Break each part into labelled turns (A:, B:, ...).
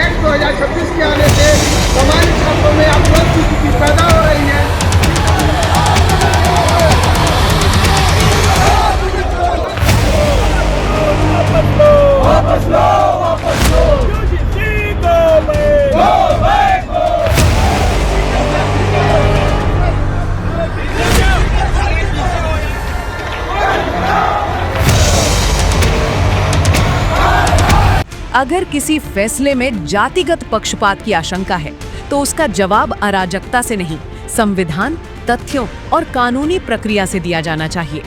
A: Act 2026 के आने से सामान्य छात्रों में आक्रोश की स्थिति पैदा हो रही है।
B: अगर किसी फैसले में जातिगत पक्षपात की आशंका है तो उसका जवाब अराजकता से नहीं, संविधान, तथ्यों और कानूनी प्रक्रिया से दिया जाना चाहिए,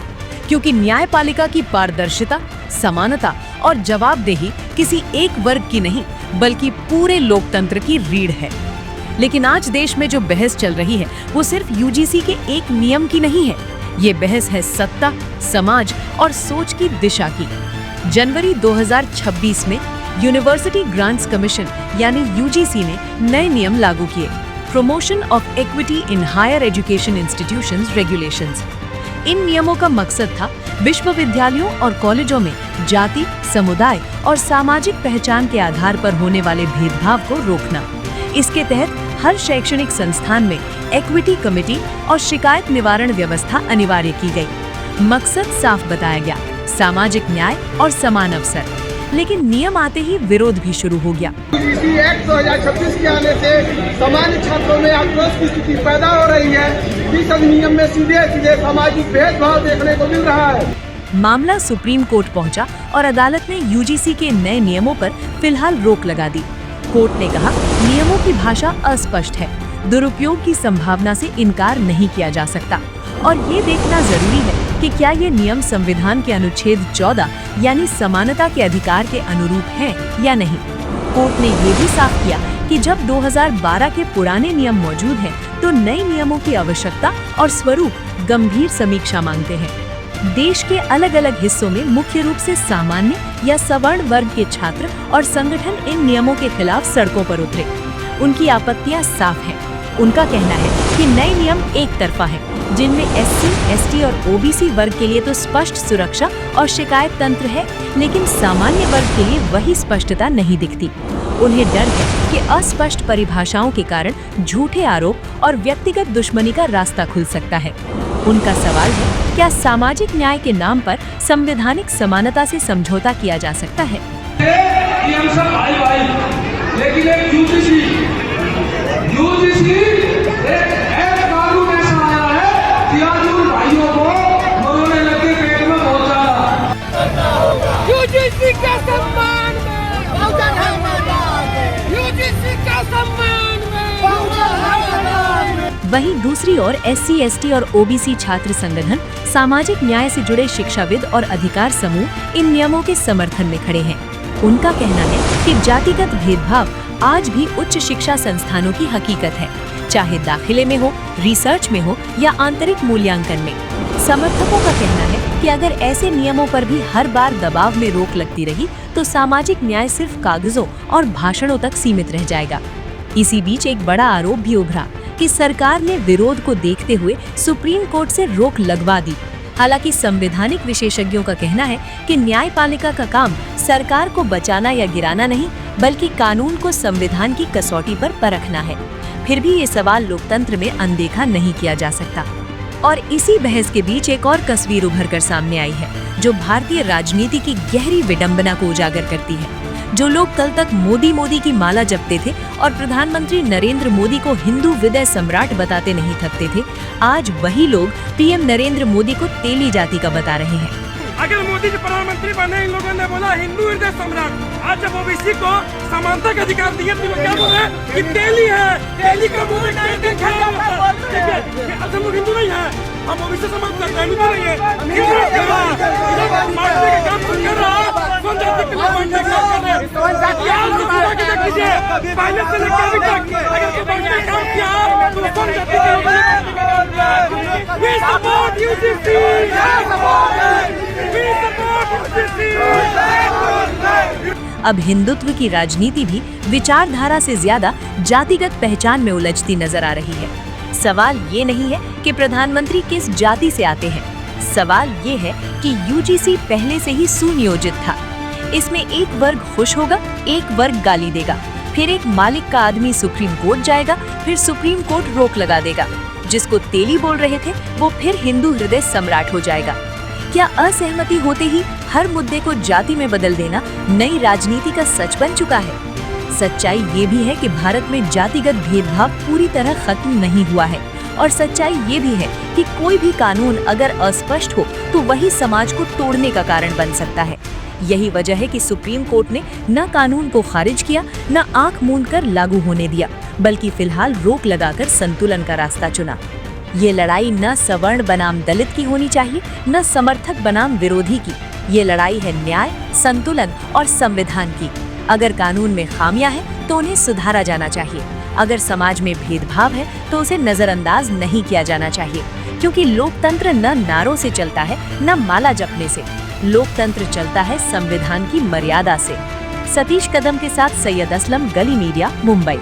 B: क्योंकि न्यायपालिका की पारदर्शिता, समानता और जवाबदेही किसी एक वर्ग की नहीं बल्कि पूरे लोकतंत्र की रीढ़ है। लेकिन आज देश में जो बहस चल रही है वो सिर्फ यूजीसी के एक नियम की नहीं है, ये बहस है सत्ता, समाज और सोच की दिशा की। जनवरी 2026 में यूनिवर्सिटी ग्रांट्स कमीशन यानी यूजीसी ने नए नियम लागू किए, promotion of equity in higher education institutions regulations. इन नियमों का मकसद था विश्वविद्यालयों और कॉलेजों में जाति, समुदाय और सामाजिक पहचान के आधार पर होने वाले भेदभाव को रोकना। इसके तहत हर शैक्षणिक संस्थान में इक्विटी कमेटी और शिकायत निवारण व्यवस्था अनिवार्य की गई। मकसद साफ बताया गया, सामाजिक न्याय और समान अवसर। लेकिन नियम आते ही विरोध भी शुरू हो गया।
A: यूजीसी एक्ट 2026 के आने से सामान्य छात्रों में आक्रोश की स्थिति पैदा हो रही है। इस अधिनियम में सीधे सीधे सामाजिक भेदभाव देखने को मिल रहा है।
B: मामला सुप्रीम कोर्ट पहुंचा और अदालत ने यूजीसी के नए नियमों पर फिलहाल रोक लगा दी। कोर्ट ने कहा, नियमों की भाषा अस्पष्ट है, दुरुपयोग की संभावना से इनकार नहीं किया जा सकता और ये देखना जरूरी है कि क्या ये नियम संविधान के अनुच्छेद 14 यानी समानता के अधिकार के अनुरूप हैं या नहीं। कोर्ट ने ये भी साफ किया कि जब 2012 के पुराने नियम मौजूद हैं, तो नए नियमों की आवश्यकता और स्वरूप गंभीर समीक्षा मांगते हैं। देश के अलग अलग हिस्सों में मुख्य रूप से सामान्य या सवर्ण वर्ग के छात्र और संगठन इन नियमों के खिलाफ सड़कों पर उतरे। उनकी आपत्तियां साफ हैं। उनका कहना है कि नए नियम एक तरफा है, जिनमें एससी, एसटी और ओबीसी वर्ग के लिए तो स्पष्ट सुरक्षा और शिकायत तंत्र है, लेकिन सामान्य वर्ग के लिए वही स्पष्टता नहीं दिखती। उन्हें डर है कि अस्पष्ट परिभाषाओं के कारण झूठे आरोप और व्यक्तिगत दुश्मनी का रास्ता खुल सकता है। उनका सवाल है, क्या सामाजिक न्याय के नाम पर संवैधानिक समानता से समझौता किया जा सकता है?
C: लेकिन एक यूजीसी एक कानून ऐसा आया है कि आज उन भाइयों को मरोने लगे पेट में बहुत ज्यादा।
D: यूजीसी का सम्मान में बहुजन है मैदान, यूजीसी का सम्मान में बहुजन है मैदान।
B: वहीं दूसरी ओर एससी, एसटी और ओबीसी छात्र संगठन, सामाजिक न्याय से जुड़े शिक्षाविद और अधिकार समूह इन नियमों के समर्थन में खड़े हैं। उनका कहना है कि जातिगत भेदभाव आज भी उच्च शिक्षा संस्थानों की हकीकत है, चाहे दाखिले में हो, रिसर्च में हो या आंतरिक मूल्यांकन में। समर्थकों का कहना है कि अगर ऐसे नियमों पर भी हर बार दबाव में रोक लगती रही तो सामाजिक न्याय सिर्फ कागजों और भाषणों तक सीमित रह जाएगा। इसी बीच एक बड़ा आरोप भी उभरा कि सरकार ने विरोध को देखते हुए सुप्रीम कोर्ट से रोक लगवा दी। हालांकि संवैधानिक विशेषज्ञों का कहना है कि न्यायपालिका का काम सरकार को बचाना या गिराना नहीं, बल्कि कानून को संविधान की कसौटी पर परखना है। फिर भी ये सवाल लोकतंत्र में अनदेखा नहीं किया जा सकता। और इसी बहस के बीच एक और तस्वीर उभर कर सामने आई है, जो भारतीय राजनीति की गहरी विडंबना को उजागर करती है। जो लोग कल तक मोदी मोदी की माला जपते थे और प्रधानमंत्री नरेंद्र मोदी को हिंदू विदय सम्राट बताते नहीं थकते थे, आज वही लोग पीएम नरेंद्र मोदी को तेली जाति का बता रहे हैं।
E: अगर मोदी जी प्रधानमंत्री बने, इन लोगों ने बोला हिंदू हृदय सम्राट। आज जब ओबीसी को समानता का अधिकार दिया तो लोग क्या बोल रहे हैं कि तेली है, तेली का मुंह में अब हम लोग हिंदू नहीं है, हम ओबीसी समाज का नहीं है। मारने का काम तो कर रहा है, कौन जाति के लोग मारने का काम कर रहे हैं? पहले से लेकर अभी तक अगर कोई बढ़िया काम किया तो कौन जाति के लोग? We support UGC!
B: अब हिंदुत्व की राजनीति भी विचारधारा से ज्यादा जातिगत पहचान में उलझती नजर आ रही है। सवाल ये नहीं है कि प्रधानमंत्री किस जाति से आते हैं, सवाल ये है कि यूजीसी पहले से ही सुनियोजित था। इसमें एक वर्ग खुश होगा, एक वर्ग गाली देगा, फिर एक मालिक का आदमी सुप्रीम कोर्ट जाएगा, फिर सुप्रीम कोर्ट रोक लगा देगा। जिसको तेली बोल रहे थे वो फिर हिंदू हृदय सम्राट हो जाएगा। क्या असहमति होते ही हर मुद्दे को जाति में बदल देना नई राजनीति का सच बन चुका है? सच्चाई ये भी है कि भारत में जातिगत भेदभाव पूरी तरह खत्म नहीं हुआ है, और सच्चाई ये भी है कि कोई भी कानून अगर अस्पष्ट हो तो वही समाज को तोड़ने का कारण बन सकता है। यही वजह है कि सुप्रीम कोर्ट ने न कानून को खारिज किया, न आंख मूंद कर लागू होने दिया, बल्कि फिलहाल रोक लगाकर संतुलन का रास्ता चुना। ये लड़ाई न सवर्ण बनाम दलित की होनी चाहिए, न समर्थक बनाम विरोधी की। ये लड़ाई है न्याय, संतुलन और संविधान की। अगर कानून में खामियां हैं तो उन्हें सुधारा जाना चाहिए। अगर समाज में भेदभाव है तो उसे नजरअंदाज नहीं किया जाना चाहिए, क्योंकि लोकतंत्र न नारों से चलता है न माला जपने से। लोकतंत्र चलता है संविधान की मर्यादा से। सतीश कदम के साथ सैयद असलम, गली मीडिया, मुंबई।